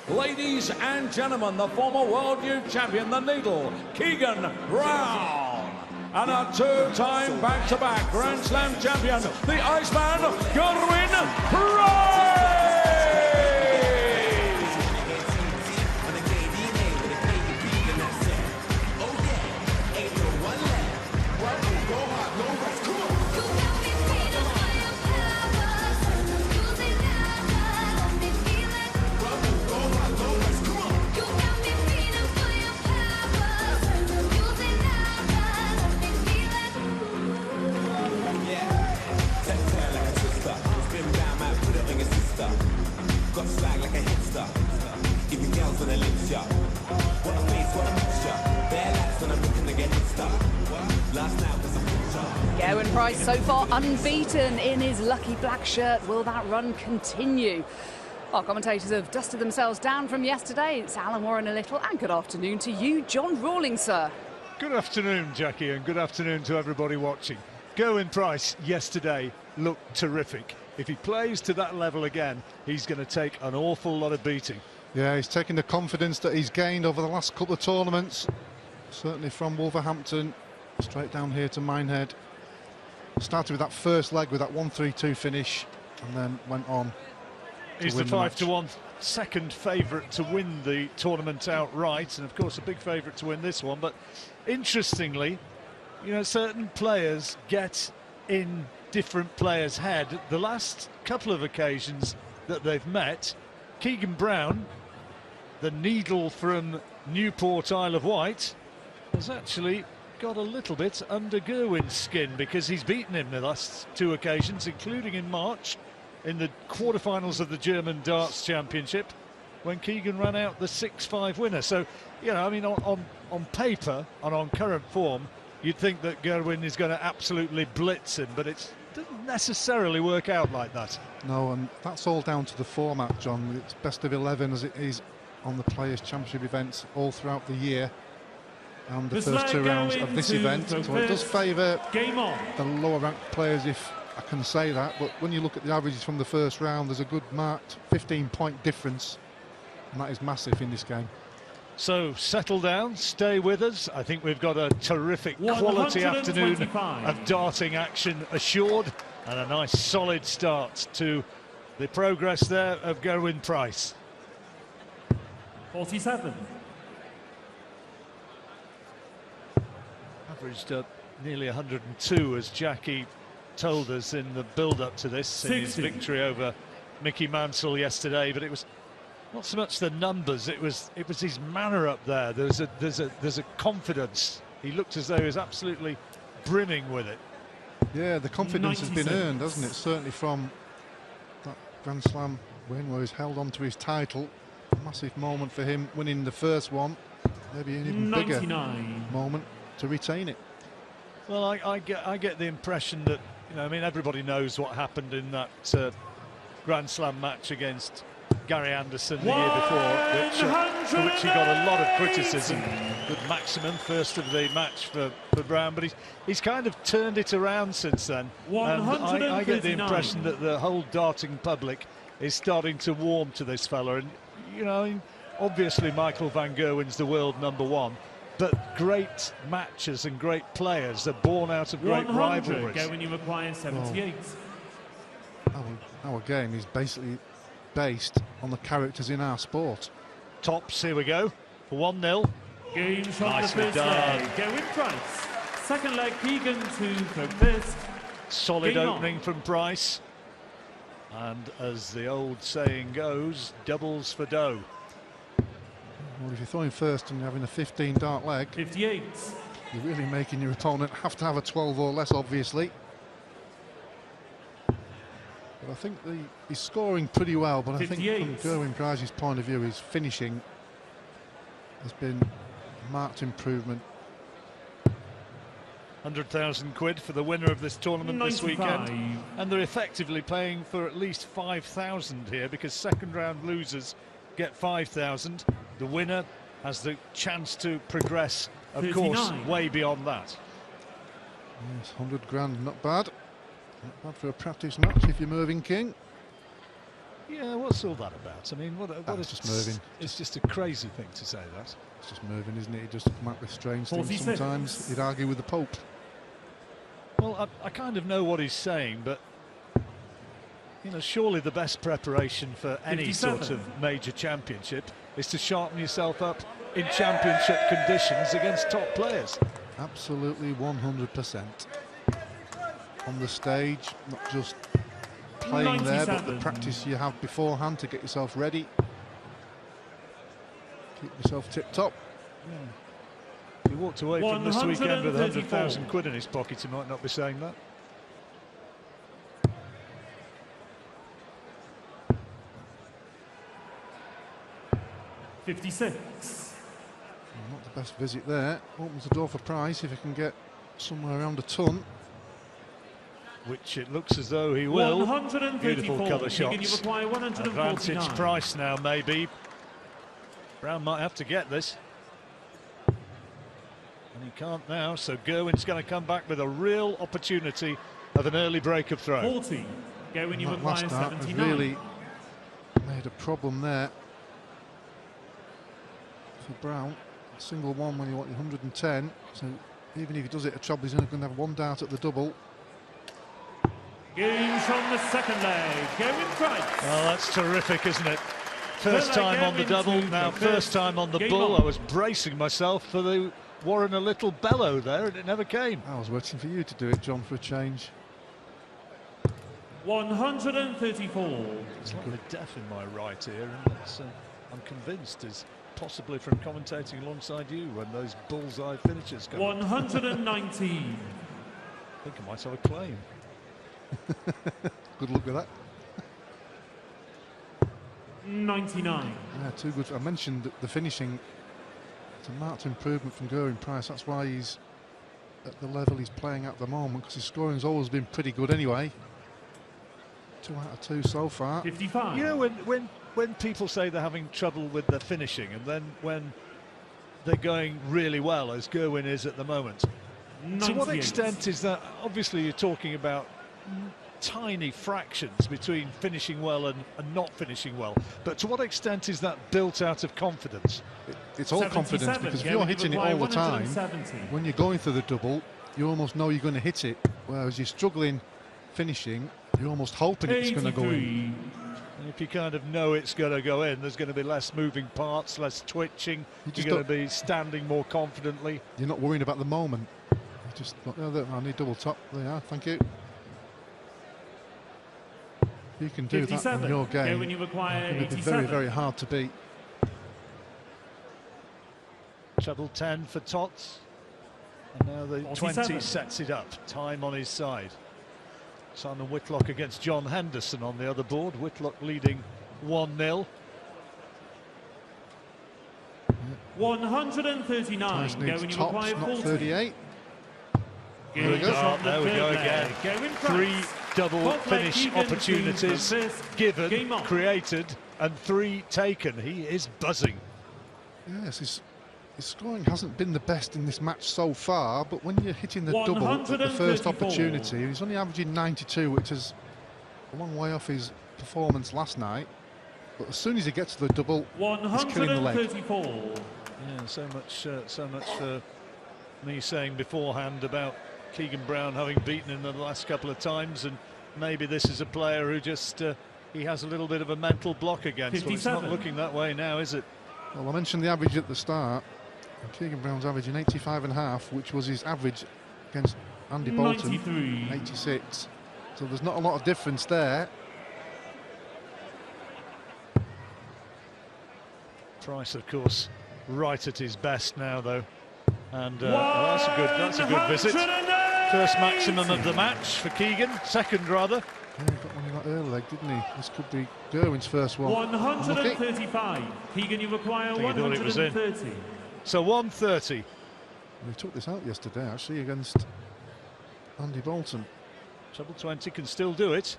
Ladies and gentlemen, the former world youth champion, the Needle, Keegan Brown. And a two-time back-to-back Grand Slam champion, the Iceman, Gerwyn Price! Got swag like a hipster. Give me girls when I lift ya. What a face, what a mixture. Bare laps when I'm looking to get Insta. Last night was a picture. Gerwyn Price so far unbeaten in his lucky black shirt. Will that run continue? Our commentators have dusted themselves down from yesterday. It's Alan Warren a little, and good afternoon to you, John Rawling, sir. Good afternoon, Jackie, and good afternoon to everybody watching. Gerwyn Price yesterday looked terrific. If he plays to that level again, he's going to take an awful lot of beating. Yeah, he's taking the confidence that he's gained over the last couple of tournaments, certainly from Wolverhampton, straight down here to Minehead. Started with that first leg with that 1-3-2 finish, and then went on to He's win the the match. 5-1 second favourite to win the tournament outright, and of course a big favourite to win this one. But interestingly, you know, certain players get in different players' head. The last couple of occasions that they've met, Keegan Brown, the Needle from Newport, Isle of Wight, has actually got a little bit under Gerwyn's skin, because he's beaten him the last two occasions, including in March in the quarterfinals of the German Darts Championship, when Keegan ran out the 6-5 winner. So, you know, I mean, on paper and on current form, you'd think that Gerwyn is going to absolutely blitz him, but it doesn't necessarily work out like that. No, and that's all down to the format, John. It's best of 11 as it is on the Players' Championship events all throughout the year, and the first two rounds of this event. So it does favour the lower-ranked players, if I can say that. But when you look at the averages from the first round, there's a good marked 15-point difference, and that is massive in this game. So settle down, stay with us. I think we've got a terrific quality afternoon of darting action assured, and a nice solid start to the progress there of Gerwyn Price. 47. Averaged nearly 102, as Jackie told us in the build-up to this, in his victory over Mickey Mansell yesterday. But it was not so much the numbers, it was his manner up there. There's a confidence. He looked as though he was absolutely brimming with it. Yeah, the confidence has been earned, hasn't it? Certainly from that Grand Slam win where he's held on to his title. A massive moment for him winning the first one. Maybe an even bigger moment to retain it. Well, I get the impression that, you know, I mean, everybody knows what happened in that Grand Slam match against Gary Anderson the year before, for which he got a lot of criticism. Good maximum, first of the match for Brown, but he's kind of turned it around since then. And I get the impression that the whole darting public is starting to warm to this fella. And, you know, obviously Michael van Gerwen's the world #1, but great matches and great players are born out of great rivalries. Gerwyn, you require 78. Our game is basically based on the characters in our sport. Tops, here we go, for 1-0. Game shot Nicely the first done. leg. Gerwyn Price. Second leg, Keegan to first. Solid Game opening on. from Price. And as the old saying goes, doubles for dough. Well, if you're throwing first and you're having a 15-dart leg, 58. you're really making your opponent have to have a 12 or less, obviously. But I think he's scoring pretty well, but 58. I think from Gerwyn Price's point of view, his finishing has been a marked improvement. 100,000 quid for the winner of this tournament 95. this weekend. And they're effectively playing for at least 5,000 here, because second round losers get 5,000. The winner has the chance to progress, of 39. course, way beyond that. Yes, 100 grand, not bad. Not bad for a practice match if you're Mervyn King. Yeah, what's all that about? I mean, what That's just moving. It's just a crazy thing to say that. It's just moving, isn't it? He just come up with strange things 46. sometimes. He'd argue with the Pope. Well, I kind of know what he's saying, but you know, surely the best preparation for any 57. sort of major championship is to sharpen yourself up in championship conditions against top players. Absolutely 100%. On the stage, not just playing there, but the 97. practice you have beforehand to get yourself ready. Keep yourself tip-top. If he walked away from this weekend with 134. 100,000 quid in his pocket, he might not be saying that. '56. Not the best visit there. Opens the door for Price if he can get somewhere around a ton. Which it looks as though he will. 134. Beautiful cover Keegan, you shots. require 149. Advantage Price now, maybe. Brown might have to get this. And he can't now, so Gerwin's going to come back with a real opportunity of an early break of throw. 40. Gerwin, you That require last start has 79. really made a problem there for Brown. A single one when you want 110. So even if he does it a trouble, he's only going to have one dart at the double. Games from the second leg. Gerwin Price. Oh, that's terrific, isn't it? First Well, time on the Gerwin double, to now the first first time on the game bull. on. I was bracing myself for the Warren a little bellow there, and it never came. I was waiting for you to do it, John, for a change. 134. Slightly deaf in my right ear, and that's, I'm convinced is possibly from commentating alongside you when those bullseye finishes come. 119. I think I might have a claim. Good luck with that. 99. Yeah, too good. I mentioned the finishing. It's a marked improvement from Gerwin Price. That's why he's at the level he's playing at the moment, because his scoring's always been pretty good anyway. 2 out of 2 so far. 55. You know, when people say they're having trouble with their finishing, and then when they're going really well, as Gerwin is at the moment, 98. to what extent is that? Obviously, you're talking about tiny fractions between finishing well and not finishing well, but to what extent is that built out of confidence? It's all confidence, because if you're hitting it all the time, 170. when you're going for the double, you almost know you're going to hit it, whereas you're struggling finishing, you're almost hoping it's going to go in. 83. And if you kind of know it's going to go in, there's going to be less moving parts, less twitching. just You're going to don't- be standing more confidently. You're not worrying about the moment. You just thought, oh, I need double top. There you are, thank you. You can do that 57. in your game. When you require It's going to be 87. very, very hard to beat. Treble 10 for Tots. And now the 47. 20 sets it up. Time on his side. Simon Whitlock against John Henderson on the other board. Whitlock leading 1-0. 139. Price When needs you tops, require not 40. 38. There we go. There we go again. 3 double finish opportunities given, Game on. created, and 3 taken. He is buzzing. Yes, his scoring hasn't been the best in this match so far, but when you're hitting the double at the first 134. opportunity, he's only averaging 92, which is a long way off his performance last night. But as soon as he gets to the double, he's killing the leg. 134. Yeah, so much for me saying beforehand about Keegan Brown having beaten him the last couple of times, and maybe this is a player who just he has a little bit of a mental block against. Well, it's not 57. looking that way now, is it? Well, I mentioned the average at the start. Keegan Brown's averaging 85.5, which was his average against Andy Bolton, 93. 86. So there's not a lot of difference there. Price, of course, right at his best now, though, and that's a good visit. 180. First maximum of the match for Keegan, second rather. Yeah, he got one in that early leg, didn't he? This could be Gerwin's first one. Unlucky. 135. Keegan, you require think he thought it was in. 130. So 130. We took this out yesterday, actually, against Andy Bolton. Treble 20 can still do it.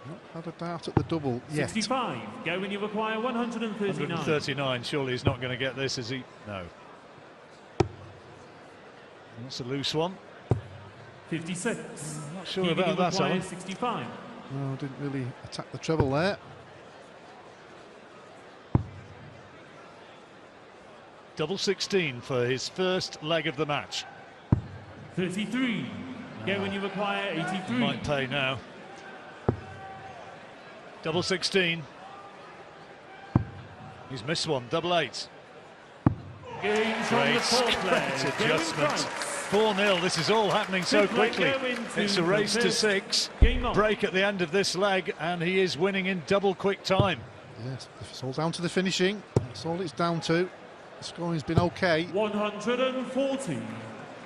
Not had a dart at the double yet. 65. Go when you require 139. 139. Surely he's not going to get this, is he? No. That's a loose one. 56. Not sure Keegan, about you that, require Alan. 65. No, didn't really attack the treble there. Double 16 for his first leg of the match. 33. Get when you require 83. Might pay now. Double 16. He's missed one. Double 8. Game from the Great, fourth leg. great Gavin adjustment. Price. 4-0. This is all happening so Fifth leg quickly. going to It's a race the to fifth. 6. Game on. Break at the end of this leg, and he is winning in double quick time. Yes, it's all down to the finishing. That's all it's down to. The scoring's been okay. 140.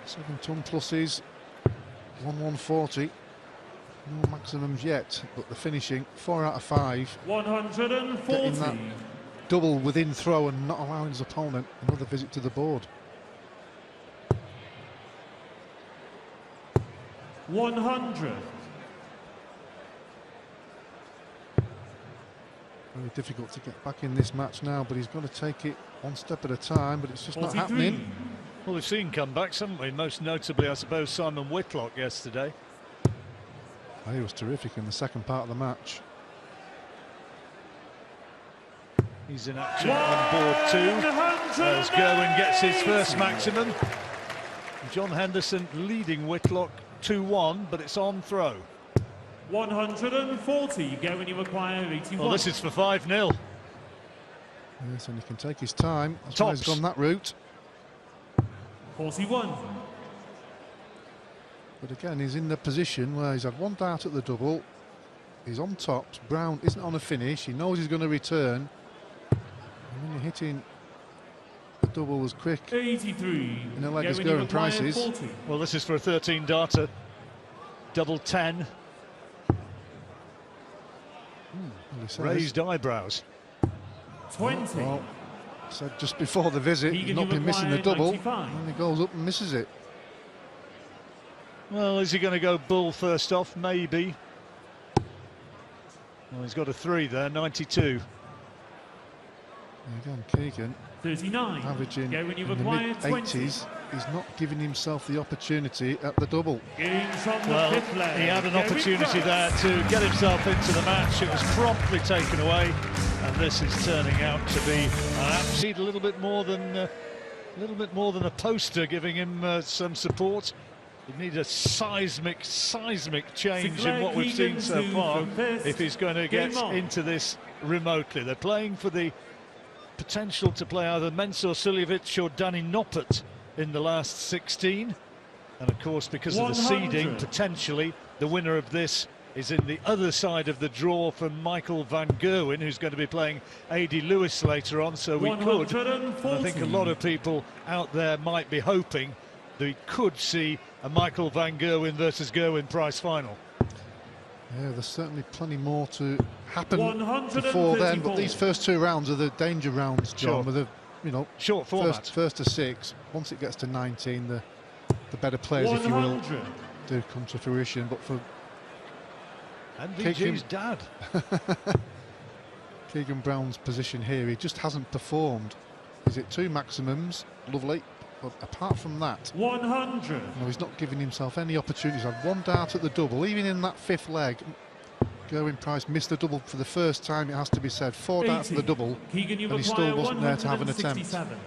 7 ton pluses, 140. No maximums yet, but the finishing 4 out of 5. 140. Getting that double within throw and not allowing his opponent another visit to the board. 100. Very difficult to get back in this match now, but he's got to take it one step at a time, but it's just not 43. happening. Well, we've seen comebacks, haven't we? Most notably, I suppose, Simon Whitlock yesterday. He was terrific in the second part of the match. He's in action on board too, as Gerwin gets his first maximum. John Henderson leading Whitlock 2-1, but it's on throw. 140. Get when you require 81. Well, this is for 5-0. Yes, and he can take his time. That's why he's Tops. gone that route. 41. But again, he's in the position where he's had one dart at the double. He's on tops. Brown isn't on a finish. He knows he's going to return. And when you're hitting the double as quick 83. in a leg Get as when you Gerwin require Price is. 40. Well, this is for a 13 darter. Double 10. Well, he says- Raised eyebrows. 20. Well, said just before the visit, he's Keegan, not you been missing the require double. 95. And he goes up and misses it. Well, is he going to go bull first off? Maybe. Well, he's got a 3 there, 92. And again, Keegan 39. averaging Get when you in the require 20. mid-80s. He's not giving himself the opportunity at the double. Game from the Well, fifth leg. he had an Gavin opportunity Price. there to get himself into the match. It was promptly taken away, and this is turning out to be a little bit more than a poster, giving him some support. He needs a seismic change in what we've seen so far if he's going to get into this remotely. They're playing for the potential to play either Mensur Suljovic or Danny Noppert in the last 16, and of course, because of the 100. seeding, potentially the winner of this is in the other side of the draw for Michael van Gerwen, who's going to be playing A.D. Lewis later on. So we could, and I think a lot of people out there might be hoping that we could see a Michael van Gerwen versus Gerwin Price final. Yeah, there's certainly plenty more to happen 134. before then, but these first 2 rounds are the danger rounds, John, Sure. with the, Short format. first to 6. Once it gets to 19, the better players, if you will, 100. do come to fruition. But for And Keegan- VG's dad. Keegan Brown's position here, he just hasn't performed. He's at 2 maximums, lovely, but apart from that, 100. he's not giving himself any opportunities. He's had 1 dart at the double, even in that 5th leg. Gerwin Price missed the double for the first time, it has to be said. 4 darts at the 80. double, Keegan, you and he require still wasn't there to have an attempt. 167.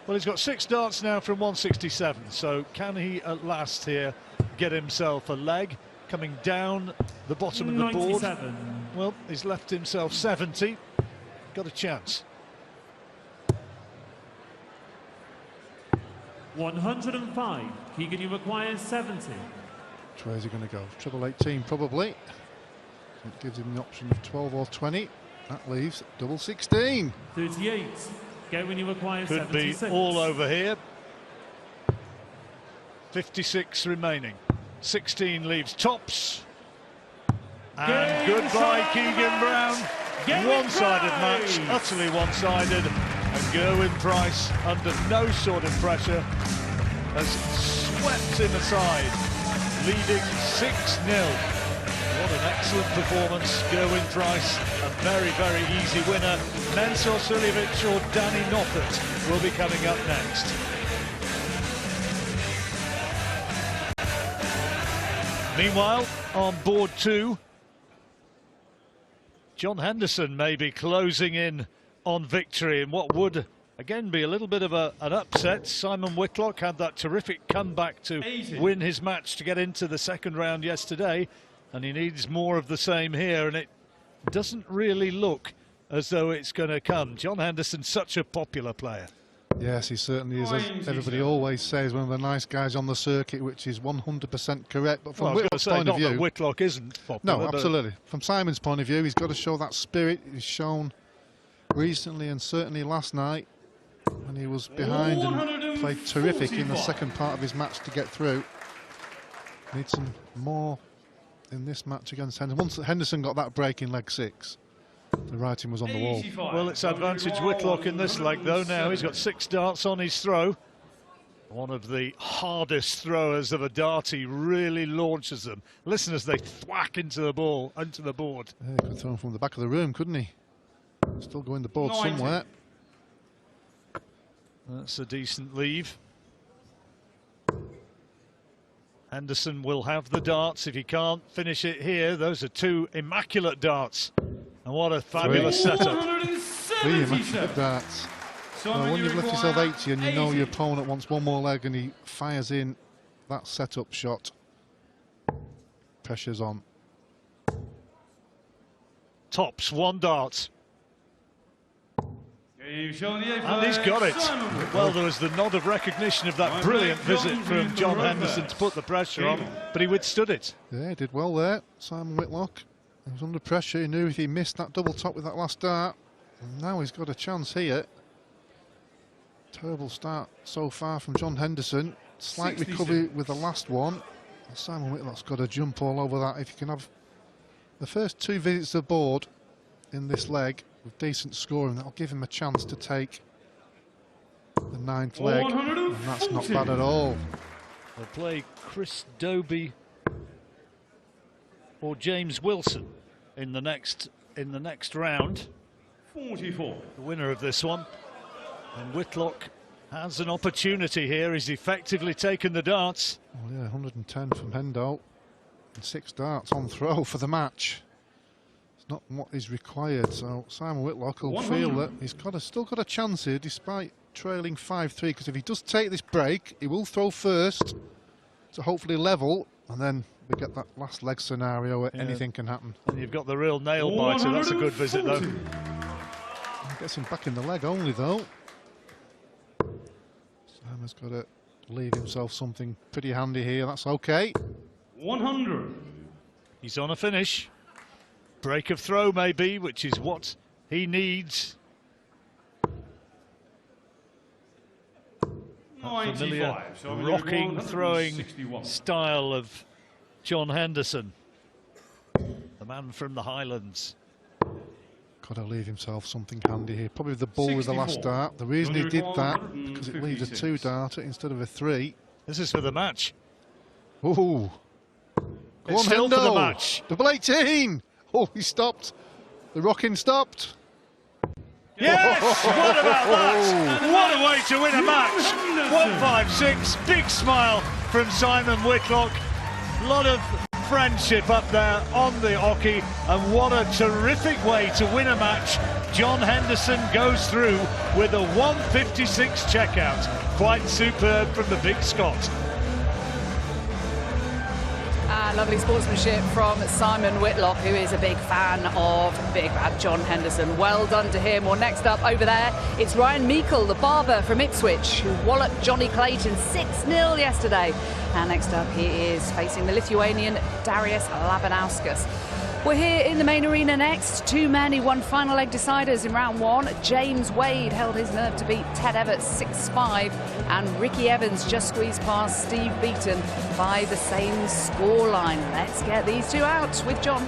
Well, he's got 6 darts now from 167, so can he at last here get himself a leg? Coming down the bottom of the board. 97. Well, he's left himself 70. Got a chance. 105. Keegan, you require 70. Which way is he going to go? Treble 18 probably. So it gives him the option of 12 or 20. That leaves double 16. 38. Get when you require Could be 76. all over here. 56 remaining. 16 leaves tops. And Game goodbye, shot Keegan match. Brown. Gavin One-sided Price. match, utterly one-sided. And Gerwin Price, under no sort of pressure, has swept him aside, leading 6-0. What an excellent performance. Gerwin Price, a very, very easy winner. Mensur Suljovic or Danny Noppert will be coming up next. Meanwhile, on board 2, John Henderson may be closing in on victory in what would again be a little bit of an upset. Simon Whitlock had that terrific comeback to win his match to get into the second round yesterday, and he needs more of the same here, and it doesn't really look as though it's going to come. John Henderson's such a popular player. Yes, he certainly is. As everybody always says, one of the nice guys on the circuit, which is 100% correct. But from Whitlock's point of view, that Whitlock isn't popular. No, absolutely. From Simon's point of view, he's got to show that spirit he's shown recently and certainly last night when he was behind and played terrific in the second part of his match to get through. Needs some more in this match against Henderson. Once Henderson got that break in leg 6, the writing was on the wall. Well, it's advantage Whitlock in this leg, though. Now he's got 6 darts on his throw. One of the hardest throwers of a dart. He really launches them. Listen as they thwack into the ball, onto the board. Yeah, he could throw them from the back of the room, couldn't he? Still going the board somewhere. That's a decent leave. Henderson will have the darts if he can't finish it here. Those are 2 immaculate darts. And what a fabulous setup. 3 immaculate darts. Well, when you've left yourself 80 and you know your opponent wants one more leg and he fires in that setup shot, pressure's on. Tops 1 dart. And he's got it. Well, there was the nod of recognition of that brilliant visit from John Henderson to put the pressure on, but he withstood it. Yeah, he did well there, Simon Whitlock. He was under pressure. He knew if he missed that double top with that last dart, and now he's got a chance here. Terrible start so far from John Henderson. Slight recovery with the last one. Simon Whitlock's got to jump all over that. If you can have the first 2 visits to the board in this leg with decent scoring, that'll give him a chance to take the 9th leg, and that's not bad at all. They'll play Chris Dobey or James Wilson in the next round. 44. The winner of this one. And Whitlock has an opportunity here. He's effectively taken the darts. Oh yeah, 110 from Hendo. And 6 darts on throw for the match. It's not what is required, so Simon Whitlock will feel that he's still got a chance here despite trailing 5-3, because if he does take this break, he will throw first to hopefully level, and then we get that last leg scenario where anything can happen. And you've got the real nail biter. That's a good visit, though. Gets him back in the leg only, though. Simon's got to leave himself something pretty handy here. That's okay. 100. He's on a finish. Break of throw, maybe, which is what he needs. That familiar rocking, throwing style of John Henderson, the man from the Highlands. Got to leave himself something handy here. Probably the ball with the last dart. The reason he did that, because it leaves a 2-darter instead of a 3. This is for the match. Ooh. Go on, still Hendo. for the match. Double 18. Oh, he stopped. The rocking stopped. Yes! What about that? What a way to win a match. 156. Big smile from Simon Whitlock. A lot of friendship up there on the hockey, and what a terrific way to win a match. John Henderson goes through with a 156 checkout. Quite superb from the big Scot. Lovely sportsmanship from Simon Whitlock, who is a big fan of big bad John Henderson. Well done to him. Well, next up over there, it's Ryan Meikle, the barber from Ipswich, who walloped Johnny Clayton 6-0 yesterday. And next up, he is facing the Lithuanian Darius Labanauskas. We're here in the main arena next. 2 men who won final leg deciders in round 1. James Wade held his nerve to beat Ted Evans 6-5, and Ricky Evans just squeezed past Steve Beaton by the same scoreline. Let's get these 2 out with John.